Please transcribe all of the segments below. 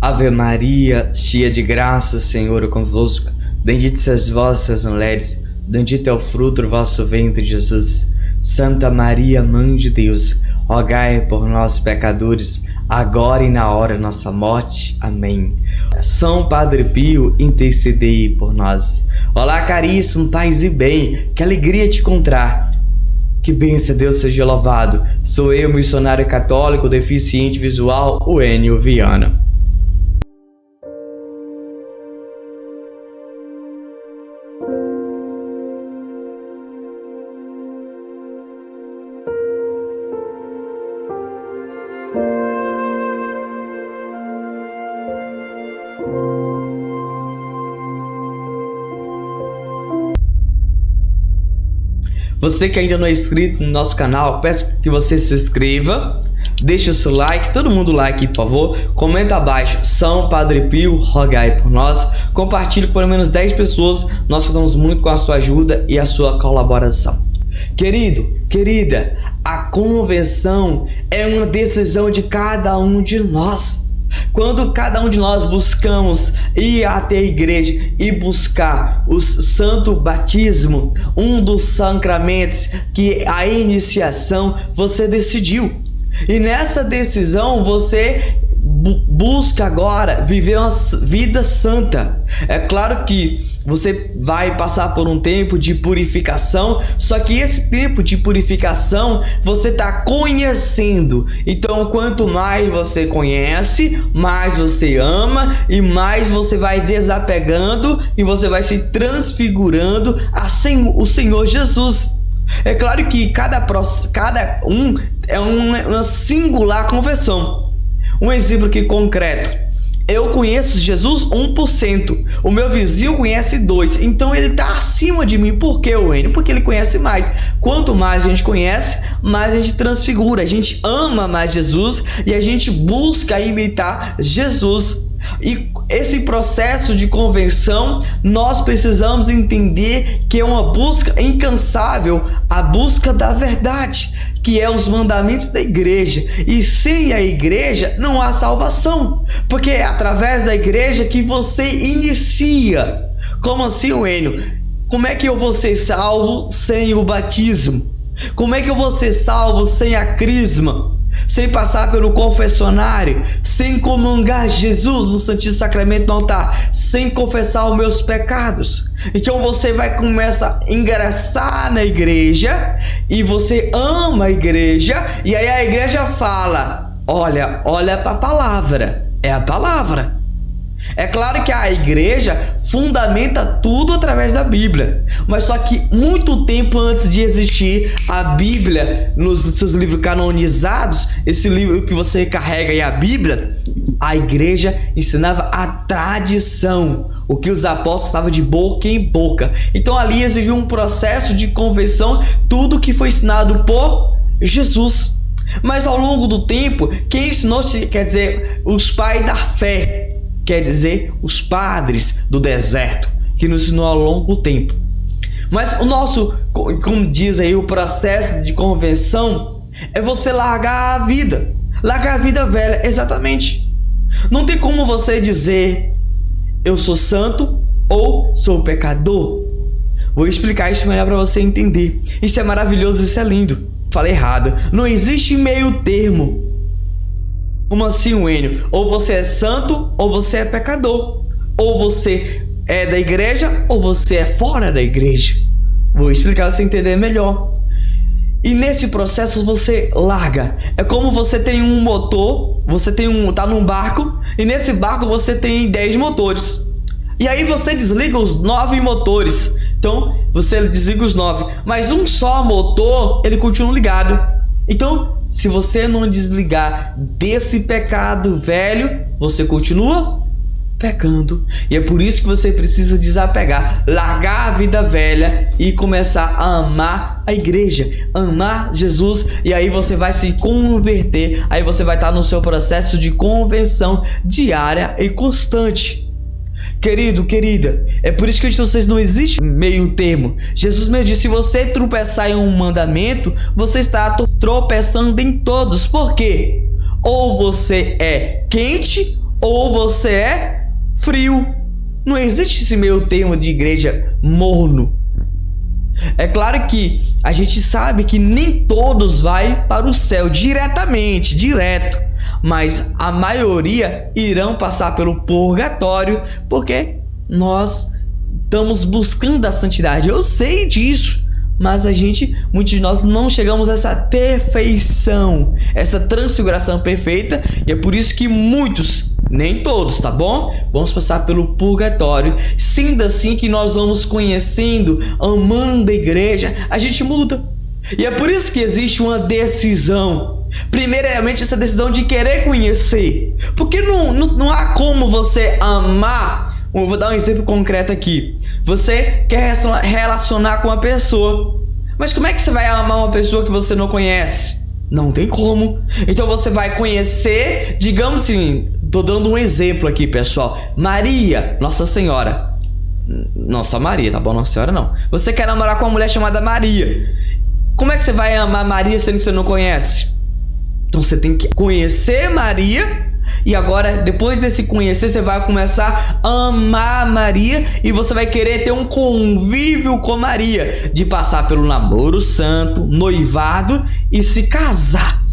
Ave Maria, cheia de graça, o Senhor é convosco. Bendita sois vós, as mulheres, bendito é o fruto do vosso ventre, Jesus. Santa Maria, Mãe de Deus, rogai por nós, pecadores, agora e na hora de nossa morte. Amém. São Padre Pio, intercedei por nós. Olá, caríssimo, paz e bem, que alegria te encontrar. Que bênção, Deus seja louvado. Sou eu, missionário católico deficiente visual, o Enio Viana. Você que ainda não é inscrito no nosso canal, peço que você se inscreva, deixe o seu like, todo mundo like, por favor, comenta abaixo, São Padre Pio, rogai por nós, compartilhe com pelo menos 10 pessoas, nós contamos muito com a sua ajuda e a sua colaboração. Querido, querida, a conversão é uma decisão de cada um de nós. Quando cada um de nós buscamos ir até a igreja e buscar o santo batismo, um dos sacramentos que a iniciação, você decidiu. E nessa decisão você busca agora viver uma vida santa. É claro que você vai passar por um tempo de purificação, só que esse tempo de purificação você está conhecendo. Então, quanto mais você conhece, mais você ama e mais você vai desapegando e você vai se transfigurando assim o Senhor Jesus. É claro que cada um é uma singular conversão. Um exemplo aqui concreto. Eu conheço Jesus 1%, o meu vizinho conhece 2%, então ele está acima de mim. Por quê, Wayne? Porque ele conhece mais. Quanto mais a gente conhece, mais a gente transfigura, a gente ama mais Jesus e a gente busca imitar Jesus. E esse processo de conversão, nós precisamos entender que é uma busca incansável, a busca da verdade, que é os mandamentos da igreja. E sem a igreja não há salvação, porque é através da igreja que você inicia. Como assim, Enio? Como é que eu vou ser salvo sem o batismo? Como é que eu vou ser salvo sem a crisma? Sem passar pelo confessionário, sem comungar Jesus no Santíssimo Sacramento no altar, sem confessar os meus pecados. Então você vai começar a ingressar na igreja e você ama a igreja, e aí a igreja fala: olha para a palavra, é a palavra. É claro que a igreja fundamenta tudo através da Bíblia, mas só que muito tempo antes de existir a Bíblia nos seus livros canonizados, esse livro que você carrega aí, a Bíblia, a igreja ensinava a tradição, o que os apóstolos estavam de boca em boca. Então ali existiu um processo de conversão, tudo que foi ensinado por Jesus. Mas ao longo do tempo, quem ensinou, quer dizer, os pais da fé, quer dizer, os padres do deserto, que nos ensinou ao longo do tempo. Mas o nosso, como diz aí, o processo de conversão é você largar a vida velha, exatamente. Não tem como você dizer, eu sou santo ou sou pecador. Vou explicar isso melhor para você entender. Isso é maravilhoso, isso é lindo. Falei errado. Não existe meio termo. Como assim, Enio? Ou você é santo ou você é pecador. Ou você é da igreja ou você é fora da igreja. Vou explicar para você entender melhor. E nesse processo você larga. É como você tem um motor, tá num barco, e nesse barco você tem 10 motores. E aí você desliga os 9 motores. Então você desliga os 9, mas um só motor, ele continua ligado. Então, se você não desligar desse pecado velho, você continua pecando. E é por isso que você precisa desapegar, largar a vida velha e começar a amar a igreja, amar Jesus. E aí você vai se converter, aí você vai estar no seu processo de conversão diária e constante. Querido, querida, é por isso que vocês não existe meio termo. Jesus me disse, se você tropeçar em um mandamento, você está tropeçando em todos. Por quê? Ou você é quente ou você é frio. Não existe esse meio termo de igreja morno. É claro que a gente sabe que nem todos vai para o céu direto, mas a maioria irão passar pelo purgatório, porque nós estamos buscando a santidade. Eu sei disso, mas muitos de nós não chegamos a essa perfeição, essa transfiguração perfeita, e é por isso que muitos, nem todos, tá bom? Vamos passar pelo purgatório. Sendo assim que nós vamos conhecendo, amando a igreja, a gente muda. E é por isso que existe uma decisão. Primeiramente, essa decisão de querer conhecer. Porque não há como você amar. Eu vou dar um exemplo concreto aqui. Você quer relacionar com uma pessoa, mas como é que você vai amar uma pessoa que você não conhece? Não tem como. Então você vai conhecer, digamos assim, tô dando um exemplo aqui, pessoal. Maria, Nossa Senhora. Não só Maria, tá bom? Nossa Senhora não. Você quer namorar com uma mulher chamada Maria. Como é que você vai amar Maria sendo que você não conhece? Então você tem que conhecer Maria. E agora, depois desse conhecer, você vai começar a amar Maria e você vai querer ter um convívio com Maria, de passar pelo namoro santo, noivado e se casar.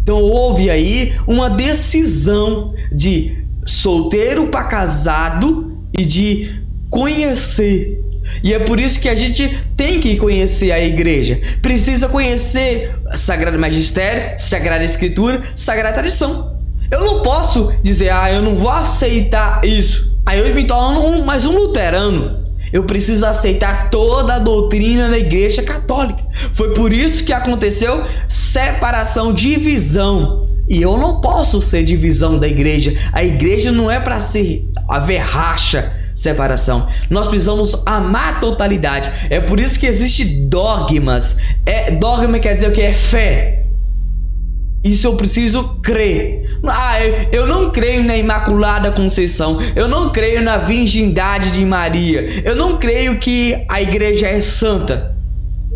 Então houve aí uma decisão de solteiro para casado e de conhecer. E é por isso que a gente tem que conhecer a igreja. Precisa conhecer Sagrado Magistério, Sagrada Escritura, Sagrada Tradição. Eu não posso dizer, eu não vou aceitar isso. Aí eu me torno mais um luterano. Eu preciso aceitar toda a doutrina da Igreja Católica. Foi por isso que aconteceu separação, divisão. E eu não posso ser divisão da igreja. A igreja não é para haver racha, separação. Nós precisamos amar a totalidade. É por isso que existe dogmas. Dogma quer dizer o que? É fé. Isso eu preciso crer. Eu não creio na Imaculada Conceição. Eu não creio na virgindade de Maria. Eu não creio que a igreja é santa.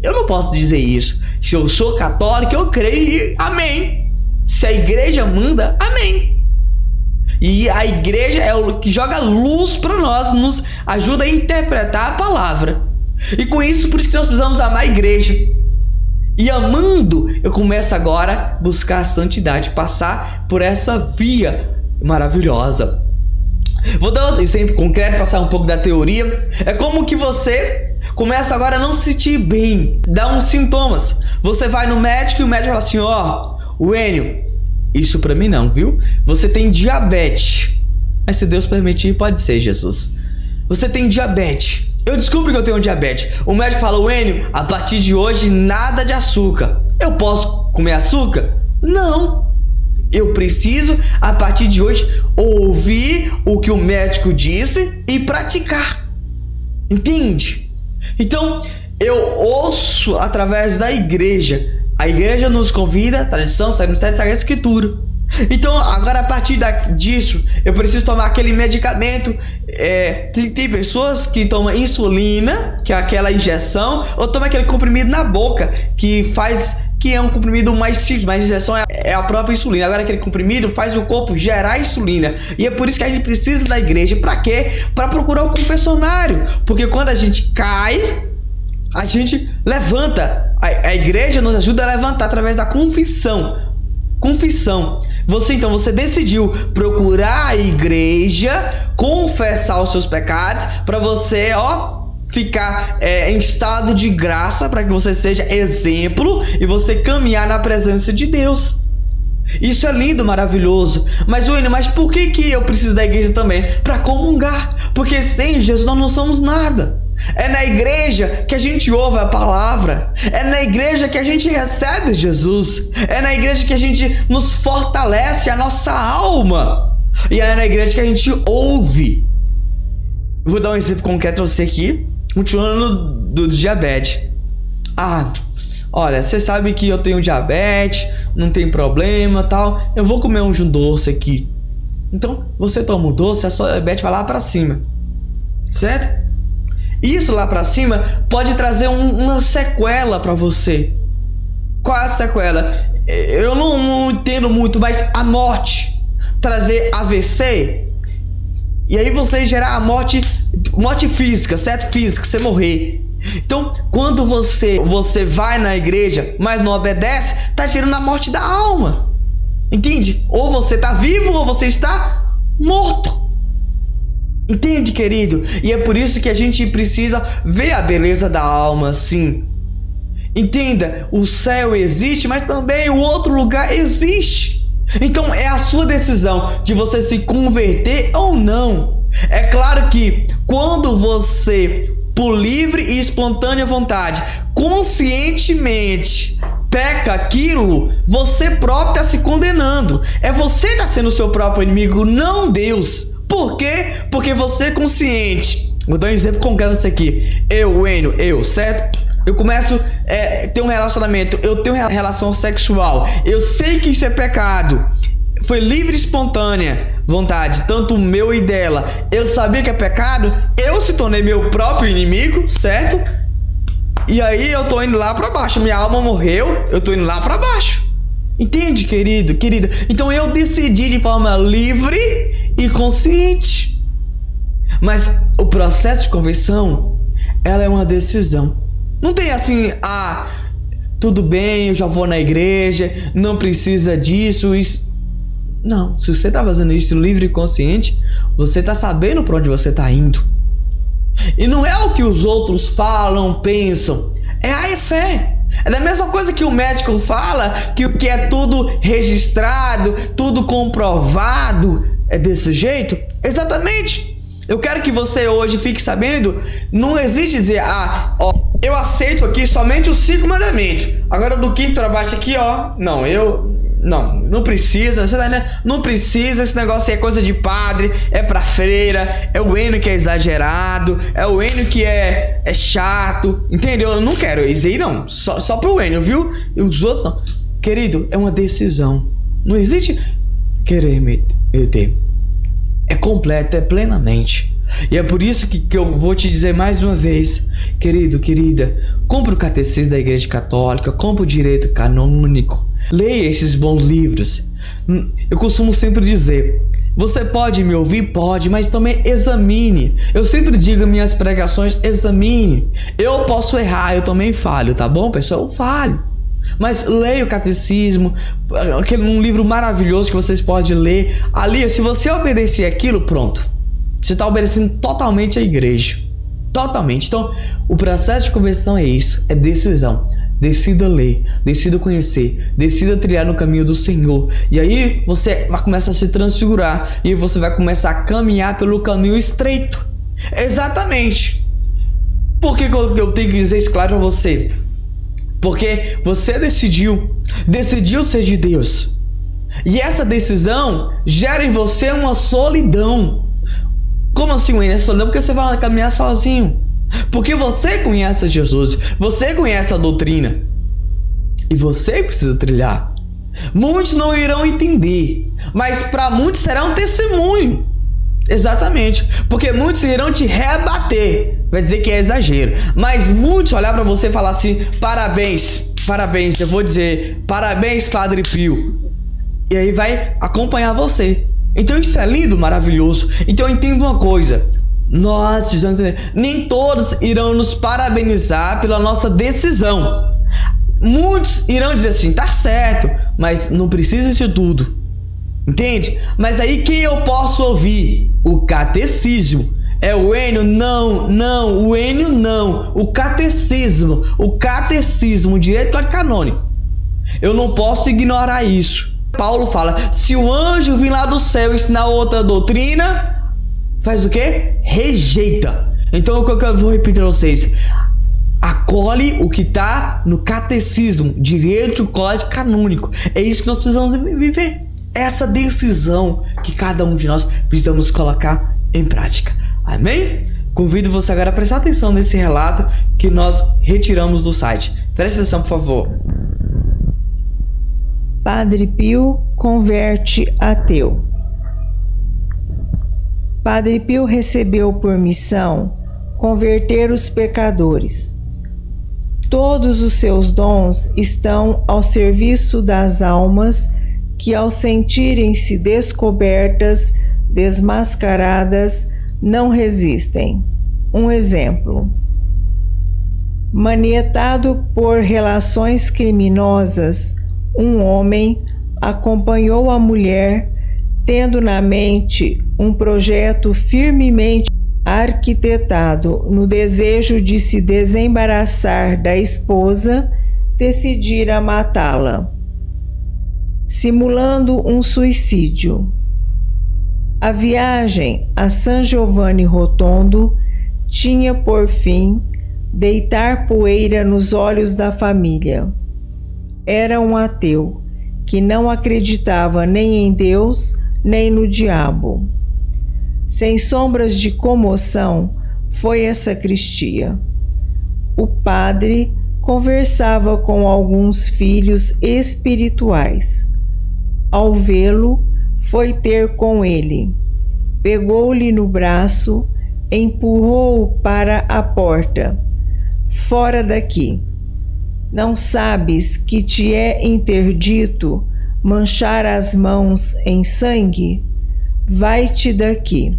Eu não posso dizer isso. Se eu sou católico, eu creio e amém. Se a igreja manda, amém. E a igreja é o que joga luz para nós, nos ajuda a interpretar a palavra. E com isso, por isso que nós precisamos amar a igreja. E amando, eu começo agora a buscar a santidade, passar por essa via maravilhosa. Vou dar um exemplo concreto, passar um pouco da teoria. É como que você começa agora a não se sentir bem, dá uns sintomas. Você vai no médico e o médico fala assim, Wênio, isso pra mim não, viu? Você tem diabetes. Mas se Deus permitir, pode ser, Jesus. Você tem diabetes. Eu descubro que eu tenho diabetes. O médico fala, Wênio, a partir de hoje, nada de açúcar. Eu posso comer açúcar? Não. Eu preciso, a partir de hoje, ouvir o que o médico disse e praticar. Entende? Então, eu ouço através da igreja. A igreja nos convida, tradição, Sagrada Escritura. Então, agora a partir disso, eu preciso tomar aquele medicamento. Tem pessoas que tomam insulina, que é aquela injeção, ou tomam aquele comprimido na boca, que é um comprimido mais simples, mas a injeção é a própria insulina. Agora aquele comprimido faz o corpo gerar insulina. E é por isso que a gente precisa da igreja. Para quê? Para procurar o confessionário. Porque quando a gente cai, a gente levanta. A igreja nos ajuda a levantar através da confissão. Você decidiu procurar a igreja, confessar os seus pecados, para você, ficar em estado de graça, para que você seja exemplo e você caminhar na presença de Deus. Isso é lindo, maravilhoso. Mas por que eu preciso da igreja também? Para comungar. Porque sem Jesus nós não somos nada. É na igreja que a gente ouve a palavra. É na igreja que a gente recebe Jesus. É na igreja que a gente nos fortalece a nossa alma. E é na igreja que a gente ouve. Vou dar um exemplo concreto pra você aqui. Continuando do diabetes. Olha, você sabe que eu tenho diabetes, não tem problema, tal. Eu vou comer um doce aqui. Então, você toma o doce, a sua diabetes vai lá pra cima. Certo? Isso lá pra cima pode trazer uma sequela pra você. Qual é a sequela? Eu não entendo muito, mas a morte. trazer AVC, e aí você gerar a morte física, certo? Física, você morrer. Então, quando você vai na igreja, mas não obedece, tá gerando a morte da alma. Entende? Ou você tá vivo ou você está morto. Entende, querido? E é por isso que a gente precisa ver a beleza da alma, sim. Entenda, o céu existe, mas também o outro lugar existe. Então é a sua decisão de você se converter ou não. É claro que quando você, por livre e espontânea vontade, conscientemente peca aquilo, você próprio está se condenando. É você que está sendo o seu próprio inimigo, não Deus. Por quê? Porque você é consciente. Vou dar um exemplo concreto disso aqui. Eu, certo? Eu começo a ter um relacionamento, eu tenho uma relação sexual. Eu sei que isso é pecado. Foi livre e espontânea vontade, tanto o meu e dela. Eu sabia que é pecado, eu se tornei meu próprio inimigo, certo? E aí eu tô indo lá pra baixo. Minha alma morreu, eu tô indo lá pra baixo. Entende, querido, querida? Então eu decidi de forma livre e consciente. Mas o processo de conversão, ela é uma decisão. Não tem assim, tudo bem, eu já vou na igreja, não precisa disso, isso. Não, se você tá fazendo isso livre e consciente, você tá sabendo pra onde você tá indo. E não é o que os outros falam, pensam, é a fé. É a mesma coisa que o médico fala, que o que é tudo registrado, tudo comprovado, é desse jeito? Exatamente. Eu quero que você hoje fique sabendo, não existe dizer, eu aceito aqui somente os 5 mandamentos. Agora do 5º para baixo aqui, não precisa, não precisa, esse negócio aí é coisa de padre, é pra freira, é o Enio que é exagerado, é o Enio que é chato, entendeu? Eu não quero isso aí não, só pro Enio, viu? E os outros não. Querido, é uma decisão, não existe querer me ter. É completo, é plenamente. E é por isso que eu vou te dizer mais uma vez, querido, querida, compre o Catecismo da Igreja Católica, compre o Direito Canônico, leia esses bons livros. Eu costumo sempre dizer, você pode me ouvir? Pode, mas também examine. Eu sempre digo em minhas pregações, examine. Eu posso errar, eu também falho, tá bom, pessoal? Eu falho. Mas leia o Catecismo, um livro maravilhoso que vocês podem ler. Ali, se você obedecer aquilo, pronto. Você está obedecendo totalmente à igreja. Totalmente. Então, o processo de conversão é isso, é decisão. Decida ler, decida conhecer, decida trilhar no caminho do Senhor. E aí você vai começar a se transfigurar e você vai começar a caminhar pelo caminho estreito. Exatamente. Por que eu tenho que dizer isso claro para você? Porque você decidiu ser de Deus. E essa decisão gera em você uma solidão. Como assim, Wayne? É solidão porque você vai caminhar sozinho. Porque você conhece Jesus, você conhece a doutrina. E você precisa trilhar. Muitos não irão entender, mas para muitos será um testemunho. Exatamente, porque muitos irão te rebater, vai dizer que é exagero, mas muitos olhar para você e falar assim, parabéns, eu vou dizer, parabéns Padre Pio, e aí vai acompanhar você. Então isso é lindo, maravilhoso. Então entenda uma coisa, nós precisamos entender, nem todos irão nos parabenizar pela nossa decisão. Muitos irão dizer assim, tá certo, mas não precisa disso tudo. Entende? Mas aí quem eu posso ouvir? O Catecismo. É o Enio? Não, o Enio não. O Catecismo, o Direito Canônico. Eu não posso ignorar isso. Paulo fala, se o anjo vir lá do céu ensinar outra doutrina, faz o quê? Rejeita. Então o que eu vou repetir para vocês? Acolhe o que está no Catecismo, Direito Canônico. É isso que nós precisamos viver. Essa decisão que cada um de nós precisamos colocar em prática. Amém? Convido você agora a prestar atenção nesse relato que nós retiramos do site. Preste atenção, por favor. Padre Pio converte ateu. Padre Pio recebeu por missão converter os pecadores. Todos os seus dons estão ao serviço das almas que, ao sentirem-se descobertas, desmascaradas, não resistem. Um exemplo: manietado por relações criminosas, um homem acompanhou a mulher, tendo na mente um projeto firmemente arquitetado no desejo de se desembaraçar da esposa, decidira matá-la, simulando um suicídio. A viagem a San Giovanni Rotondo tinha por fim deitar poeira nos olhos da família. Era um ateu que não acreditava nem em Deus nem no diabo. Sem sombras de comoção, foi à sacristia. O padre conversava com alguns filhos espirituais. Ao vê-lo, foi ter com ele. Pegou-lhe no braço, empurrou-o para a porta. Fora daqui. Não sabes que te é interdito manchar as mãos em sangue? Vai-te daqui.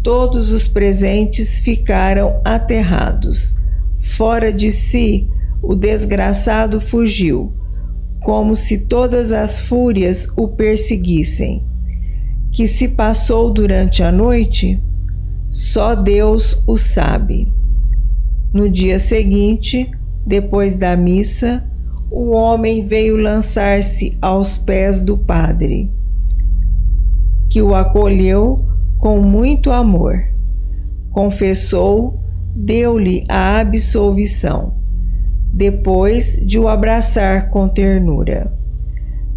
Todos os presentes ficaram aterrados. Fora de si, o desgraçado fugiu, como se todas as fúrias o perseguissem. Que se passou durante a noite? Só Deus o sabe. No dia seguinte, depois da missa, o homem veio lançar-se aos pés do padre, que o acolheu com muito amor. Confessou, deu-lhe a absolvição, depois de o abraçar com ternura.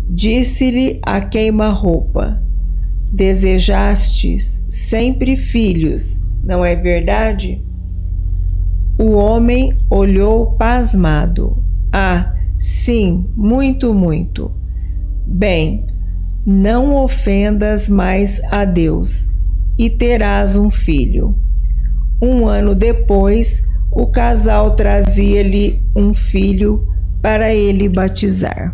Disse-lhe a queima-roupa: desejastes sempre filhos, não é verdade? O homem olhou pasmado. Ah, sim, muito, muito. Bem, não ofendas mais a Deus e terás um filho. Um ano depois, o casal trazia-lhe um filho para ele batizar.